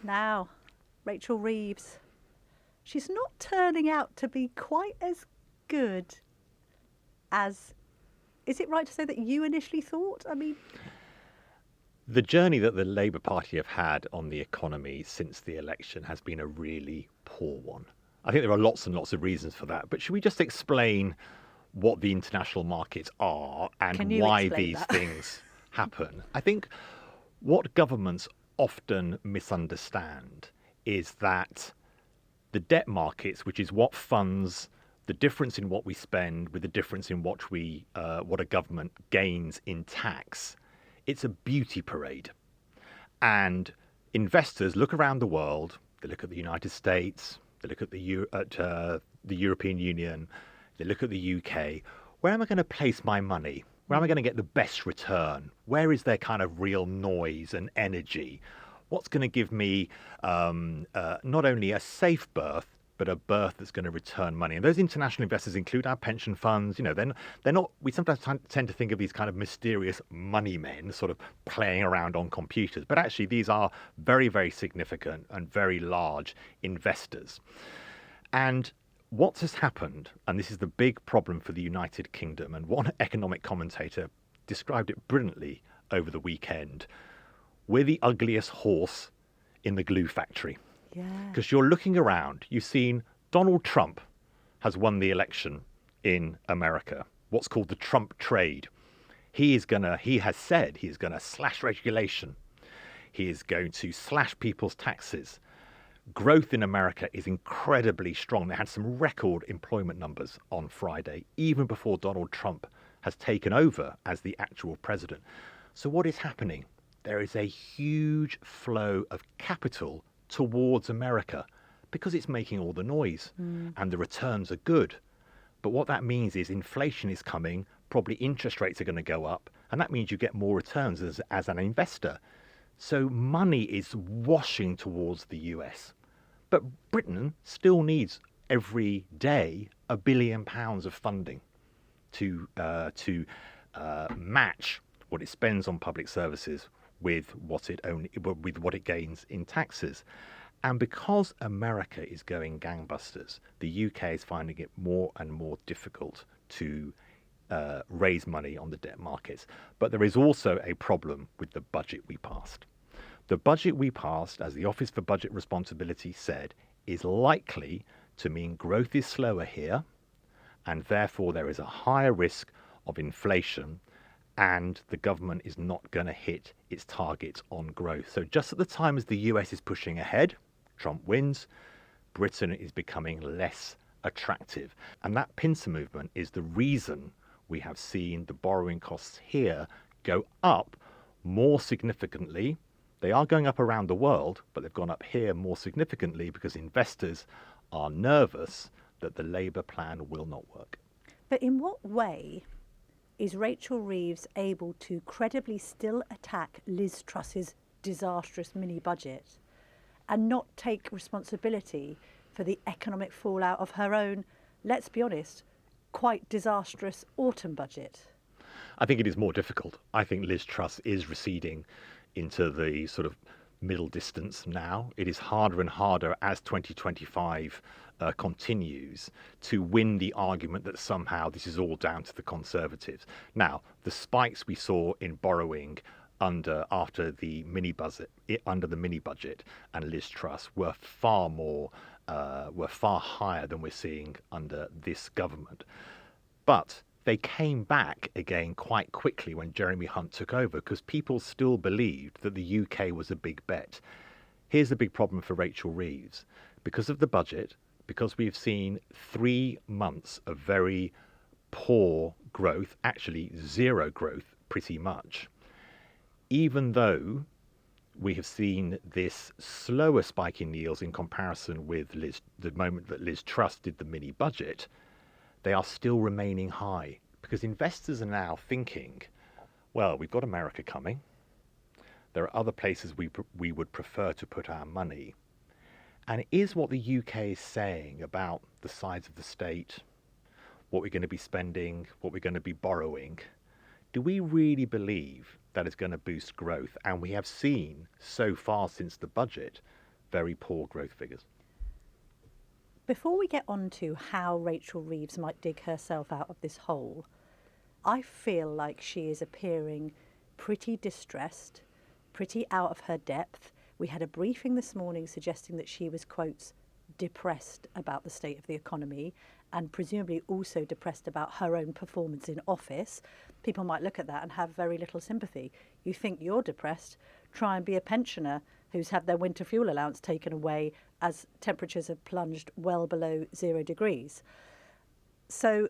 Now, Rachel Reeves. She's not turning out to be quite as good as, is it right to say that you initially thought? I mean, the journey that the Labour Party have had on the economy since the election has been a really poor one. I think there are lots and lots of reasons for that, but should we just explain what the international markets are and why these things happen? I think what governments often misunderstand is that the debt markets, which is what funds the difference in what we spend with the difference in what a government gains in tax, it's a beauty parade. And investors look around the world, they look at the United States, they look at the European Union, they look at the UK. Where am I going to place my money? Where am I going to get the best return? Where is there kind of real noise and energy? What's going to give me not only a safe berth, but a berth that's going to return money? And those international investors include our pension funds. You know, they're not. We sometimes tend to think of these kind of mysterious money men sort of playing around on computers, but actually these are very, very significant and very large investors. And what has happened, and this is the big problem for the United Kingdom, and one economic commentator described it brilliantly over the weekend: we're the ugliest horse in the glue factory. yeah. Because you're looking around, you've seen Donald Trump has won the election in America, what's called the Trump trade. He has said he is going to slash regulation. He is going to slash people's taxes. Growth in America is incredibly strong. They had some record employment numbers on Friday, even before Donald Trump has taken over as the actual president. So what is happening? There is a huge flow of capital towards America because it's making all the noise and the returns are good. But what that means is inflation is coming, probably interest rates are going to go up, and that means you get more returns as an investor. So money is washing towards the US. But Britain still needs every day £1 billion of funding to match what it spends on public services with what it gains in taxes. And because America is going gangbusters, the UK is finding it more and more difficult to raise money on the debt markets. But there is also a problem with the budget we passed. The budget we passed, as the Office for Budget Responsibility said, is likely to mean growth is slower here, and therefore there is a higher risk of inflation, and the government is not going to hit its targets on growth. So just at the time as the US is pushing ahead, Trump wins, Britain is becoming less attractive. And that pincer movement is the reason we have seen the borrowing costs here go up more significantly. They are going up around the world, but they've gone up here more significantly because investors are nervous that the Labour plan will not work. But in what way is Rachel Reeves able to credibly still attack Liz Truss's disastrous mini-budget and not take responsibility for the economic fallout of her own, let's be honest, quite disastrous autumn budget? I think it is more difficult. I think Liz Truss is receding into the sort of middle distance now. It is harder and harder as 2025 continues to win the argument that somehow this is all down to the Conservatives. Now, the spikes we saw in borrowing under the mini budget and Liz Truss were far higher than we're seeing under this government. But they came back again quite quickly when Jeremy Hunt took over because people still believed that the UK was a big bet. Here's the big problem for Rachel Reeves. Because of the budget, because we've seen 3 months of very poor growth, actually zero growth pretty much, even though we have seen this slower spike in yields in comparison with the moment that Liz Truss did the mini budget, they are still remaining high because investors are now thinking, well, we've got America coming. There are other places we would prefer to put our money. And is what the UK is saying about the size of the state, what we're going to be spending, what we're going to be borrowing, do we really believe that is going to boost growth? And we have seen so far since the budget very poor growth figures. Before we get on to how Rachel Reeves might dig herself out of this hole, I feel like she is appearing pretty distressed, pretty out of her depth. We had a briefing this morning suggesting that she was, quotes, depressed about the state of the economy and presumably also depressed about her own performance in office. People might look at that and have very little sympathy. You think you're depressed? Try and be a pensioner who's had their winter fuel allowance taken away as temperatures have plunged well below 0 degrees. So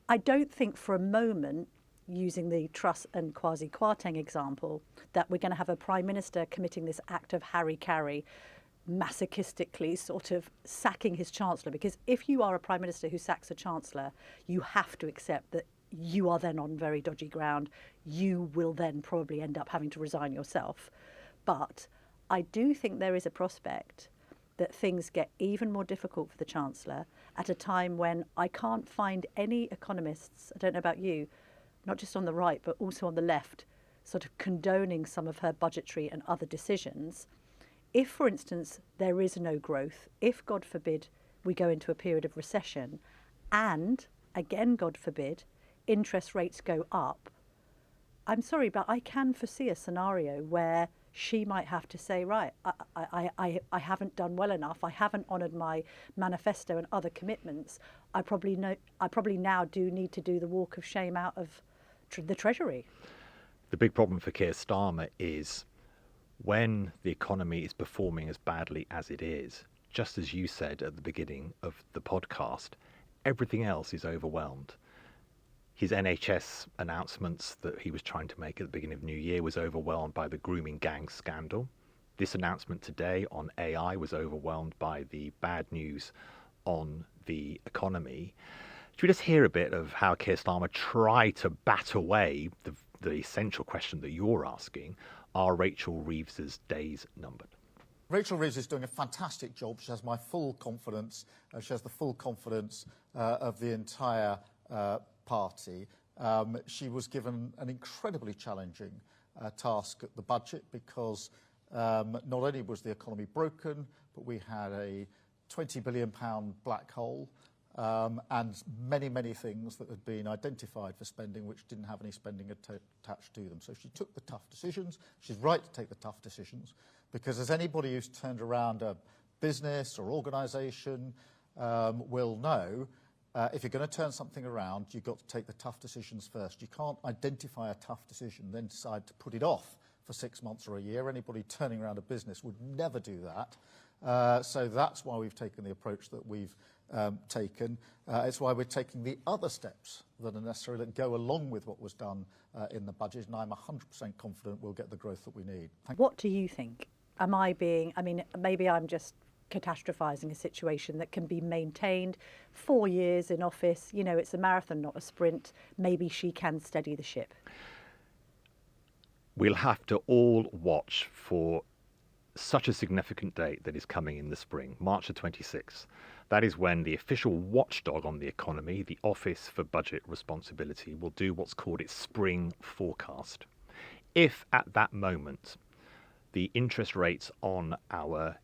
I don't think for a moment, using the Truss and Kwasi Kwarteng example, that we're going to have a Prime Minister committing this act of Harry-Carry, masochistically sort of sacking his Chancellor. Because if you are a Prime Minister who sacks a Chancellor, you have to accept that you are then on very dodgy ground. You will then probably end up having to resign yourself. But I do think there is a prospect that things get even more difficult for the Chancellor at a time when I can't find any economists, I don't know about you, not just on the right, but also on the left, sort of condoning some of her budgetary and other decisions. If, for instance, there is no growth, if, God forbid, we go into a period of recession, and, again, God forbid, interest rates go up, I'm sorry, but I can foresee a scenario where she might have to say, right, I haven't done well enough. I haven't honoured my manifesto and other commitments. I probably now do need to do the walk of shame out of the Treasury. The big problem for Keir Starmer is when the economy is performing as badly as it is, just as you said at the beginning of the podcast, everything else is overwhelmed. His NHS announcements that he was trying to make at the beginning of New Year was overwhelmed by the grooming gang scandal. This announcement today on AI was overwhelmed by the bad news on the economy. Should we just hear a bit of how Keir Starmer tried to bat away the essential question that you're asking? Are Rachel Reeves's days numbered? Rachel Reeves is doing a fantastic job. She has my full confidence. She has the full confidence of the entire party. She was given an incredibly challenging task at the budget because not only was the economy broken, but we had a £20 billion black hole and many things that had been identified for spending which didn't have any spending attached to them. So she took the tough decisions. She's right to take the tough decisions because as anybody who's turned around a business or organisation will know, if you're going to turn something around, you've got to take the tough decisions first. You can't identify a tough decision and then decide to put it off for 6 months or a year. Anybody turning around a business would never do that. So that's why we've taken the approach that we've taken. It's why we're taking the other steps that are necessary that go along with what was done in the budget, and I'm 100% confident we'll get the growth that we need. What do you think? Maybe I'm just catastrophizing a situation that can be maintained 4 years in office. You know, it's a marathon, not a sprint. Maybe she can steady the ship. We'll have to all watch for such a significant date that is coming in the spring, March the 26th. That is when the official watchdog on the economy, the Office for Budget Responsibility, will do what's called its spring forecast. If at that moment the interest rates on our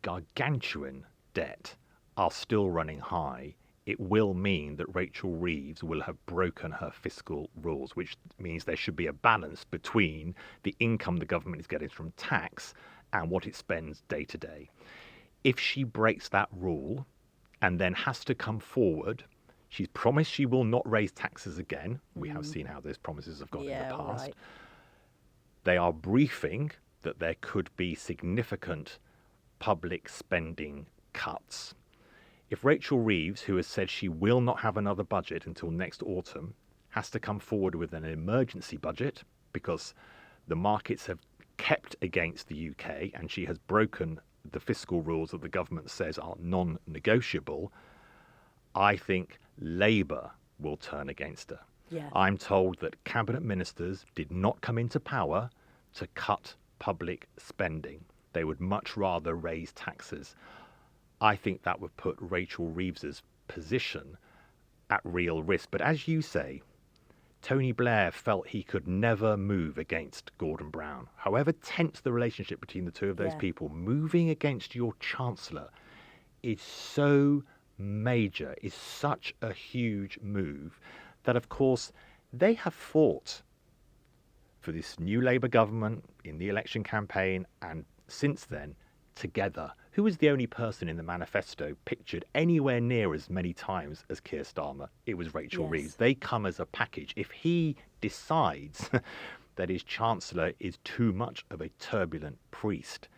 gargantuan debt are still running high, it will mean that Rachel Reeves will have broken her fiscal rules, which means there should be a balance between the income the government is getting from tax and what it spends day to day. If she breaks that rule and then has to come forward, she's promised she will not raise taxes again. We have seen how those promises have gone in the past. Right. They are briefing that there could be significant public spending cuts. If Rachel Reeves, who has said she will not have another budget until next autumn, has to come forward with an emergency budget because the markets have kept against the UK and she has broken the fiscal rules that the government says are non-negotiable, I think Labour will turn against her. Yeah. I'm told that cabinet ministers did not come into power to cut public spending. They would much rather raise taxes. I think that would put Rachel Reeves's position at real risk. But as you say, Tony Blair felt he could never move against Gordon Brown. However tense the relationship between the two of those Yeah. people, moving against your Chancellor is so major, is such a huge move that, of course, they have fought for this new Labour government in the election campaign and since then together. Who was the only person in the manifesto pictured anywhere near as many times as Keir Starmer? It was Rachel Yes. Reeves. They come as a package. If he decides that his Chancellor is too much of a turbulent priest,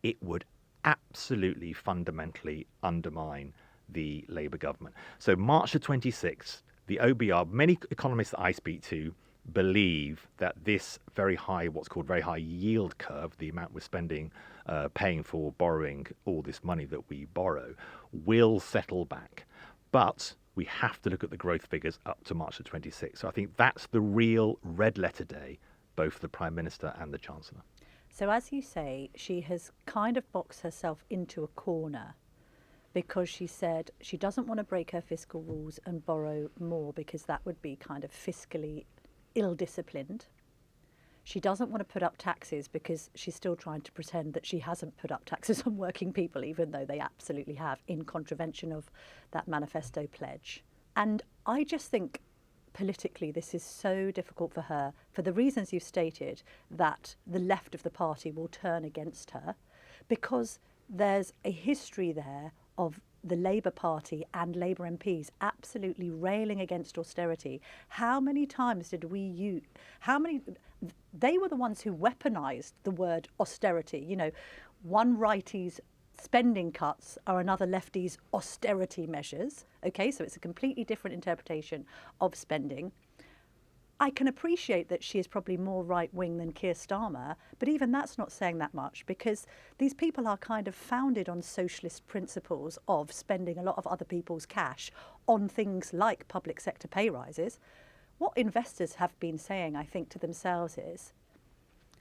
it would absolutely fundamentally undermine the Labour government. So March the 26th, the OBR, many economists that I speak to believe that this very high, what's called very high yield curve, the amount we're spending, paying for borrowing all this money that we borrow, will settle back. But we have to look at the growth figures up to March the 26th. So I think that's the real red letter day, both for the Prime Minister and the Chancellor. So as you say, she has kind of boxed herself into a corner because she said she doesn't want to break her fiscal rules and borrow more because that would be kind of fiscally ill-disciplined. She doesn't want to put up taxes because she's still trying to pretend that she hasn't put up taxes on working people, even though they absolutely have, in contravention of that manifesto pledge. And I just think politically this is so difficult for her for the reasons you've stated, that the left of the party will turn against her because there's a history there of the Labour Party and Labour MPs absolutely railing against austerity. How many times did we use, they were the ones who weaponised the word austerity. You know, one righty's spending cuts are another lefty's austerity measures. Okay, so it's a completely different interpretation of spending. I can appreciate that she is probably more right-wing than Keir Starmer, but even that's not saying that much because these people are kind of founded on socialist principles of spending a lot of other people's cash on things like public sector pay rises. What investors have been saying, I think, to themselves is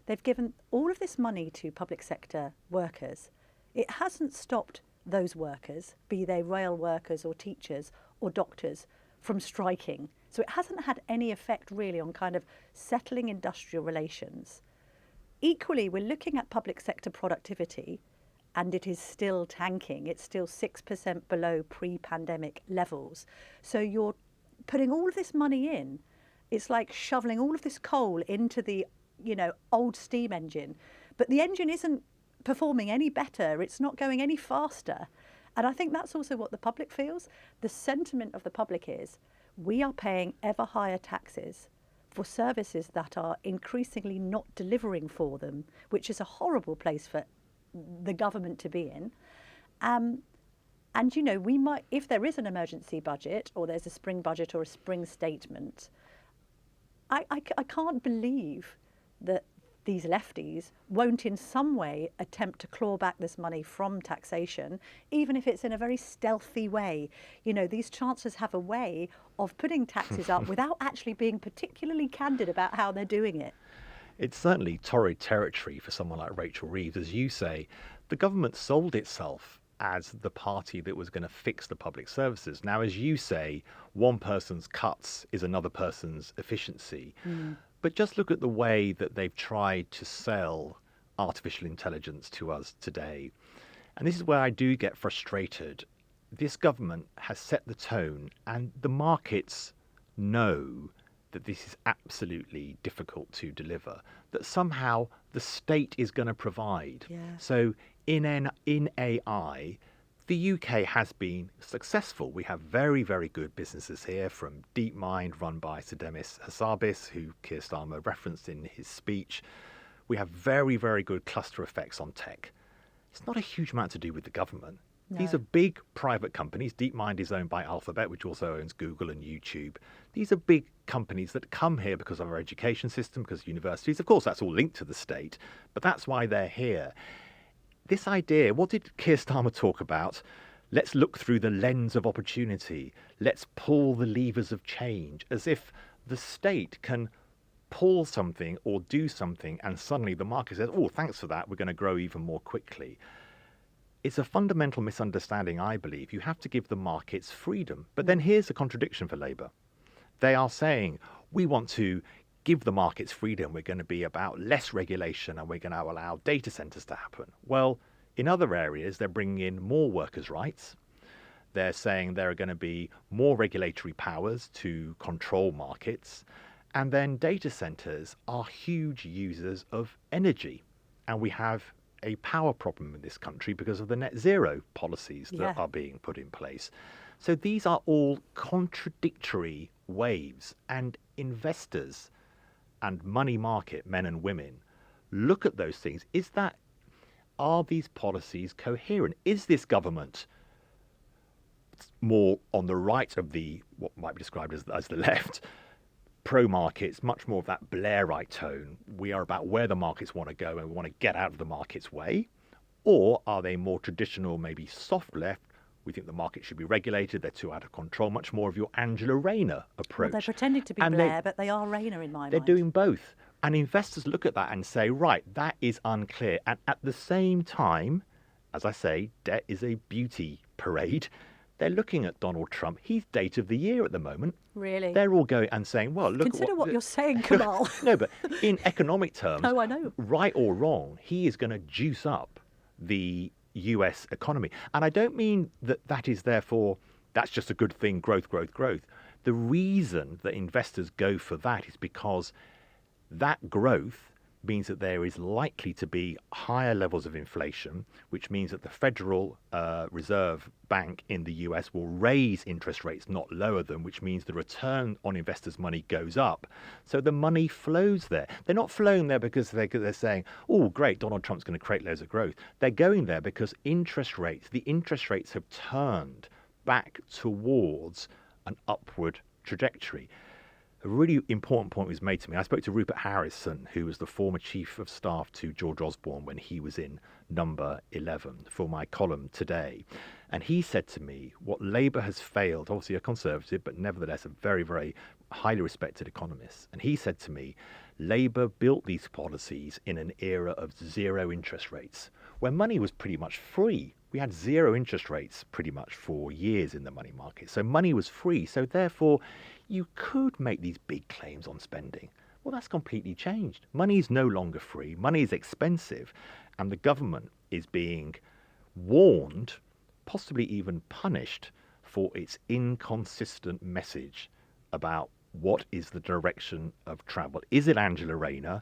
they've given all of this money to public sector workers. It hasn't stopped those workers, be they rail workers or teachers or doctors, from striking. So it hasn't had any effect really on kind of settling industrial relations. Equally, we're looking at public sector productivity and it is still tanking. It's still 6% below pre-pandemic levels. So you're putting all of this money in. It's like shoveling all of this coal into the, old steam engine. But the engine isn't performing any better. It's not going any faster. And I think that's also what the public feels. The sentiment of the public is, we are paying ever higher taxes for services that are increasingly not delivering for them, which is a horrible place for the government to be in. And, we might, if there is an emergency budget or there's a spring budget or a spring statement, I can't believe that these lefties won't in some way attempt to claw back this money from taxation, even if it's in a very stealthy way. These chancellors have a way of putting taxes up without actually being particularly candid about how they're doing it. It's certainly torrid territory for someone like Rachel Reeves. As you say, the government sold itself as the party that was going to fix the public services. Now, as you say, one person's cuts is another person's efficiency. But just look at the way that they've tried to sell artificial intelligence to us today. And this is where I do get frustrated. This government has set the tone and the markets know that this is absolutely difficult to deliver, that somehow the state is going to provide. Yeah. So in AI, the UK has been successful. We have very, very good businesses here, from DeepMind, run by Sedemis Hassabis, who Keir Starmer referenced in his speech. We have very, very good cluster effects on tech. It's not a huge amount to do with the government. No. These are big private companies. DeepMind is owned by Alphabet, which also owns Google and YouTube. These are big companies that come here because of our education system, because of universities. Of course, that's all linked to the state, but that's why they're here. This idea, what did Keir Starmer talk about? Let's look through the lens of opportunity. Let's pull the levers of change, as if the state can pull something or do something and suddenly the market says, oh, thanks for that, we're going to grow even more quickly. It's a fundamental misunderstanding, I believe. You have to give the markets freedom. But then here's a contradiction for Labour. They are saying, we want to give the markets freedom. We're going to be about less regulation and we're going to allow data centers to happen. Well, in other areas, they're bringing in more workers' rights. They're saying there are going to be more regulatory powers to control markets. And then data centers are huge users of energy. And we have a power problem in this country because of the net zero policies that are being put in place. So these are all contradictory waves, and investors and money market men and women look at those things. Are these policies coherent? Is this government more on the right of what might be described as the left, pro-markets, much more of that Blairite tone? We are about where the markets want to go and we want to get out of the market's way. Or are they more traditional, maybe soft left? We think the market should be regulated. They're too out of control. Much more of your Angela Rayner approach. Well, they're pretending to be Blair, but they are Rayner in my mind. They're doing both. And investors look at that and say, right, that is unclear. And at the same time, as I say, debt is a beauty parade. They're looking at Donald Trump. He's date of the year at the moment. Really? They're all going and saying, well, look Consider at what you're saying, Kamal. No, but in economic terms, I know. Right or wrong, he is going to juice up the US economy. And I don't mean that is therefore, that's just a good thing, growth, growth, growth. The reason that investors go for that is because that growth means that there is likely to be higher levels of inflation, which means that the Federal Reserve Bank in the US will raise interest rates, not lower them, which means the return on investors' money goes up. So the money flows there. They're not flowing there because they're saying, oh, great, Donald Trump's going to create loads of growth. They're going there because the interest rates have turned back towards an upward trajectory. A really important point was made to me. I spoke to Rupert Harrison, who was the former chief of staff to George Osborne when he was in Number 11 for my column today. And he said to me, what Labour has failed, obviously a conservative, but nevertheless a very, very highly respected economist. And he said to me, Labour built these policies in an era of zero interest rates, where money was pretty much free. We had zero interest rates pretty much for years in the money market. So money was free. So therefore, you could make these big claims on spending. Well, that's completely changed. Money is no longer free. Money is expensive. And the government is being warned, possibly even punished, for its inconsistent message about what is the direction of travel. Is it Angela Rayner?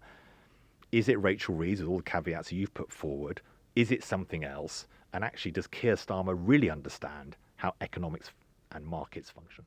Is it Rachel Reeves with all the caveats you've put forward? Is it something else? And actually, does Keir Starmer really understand how economics and markets function?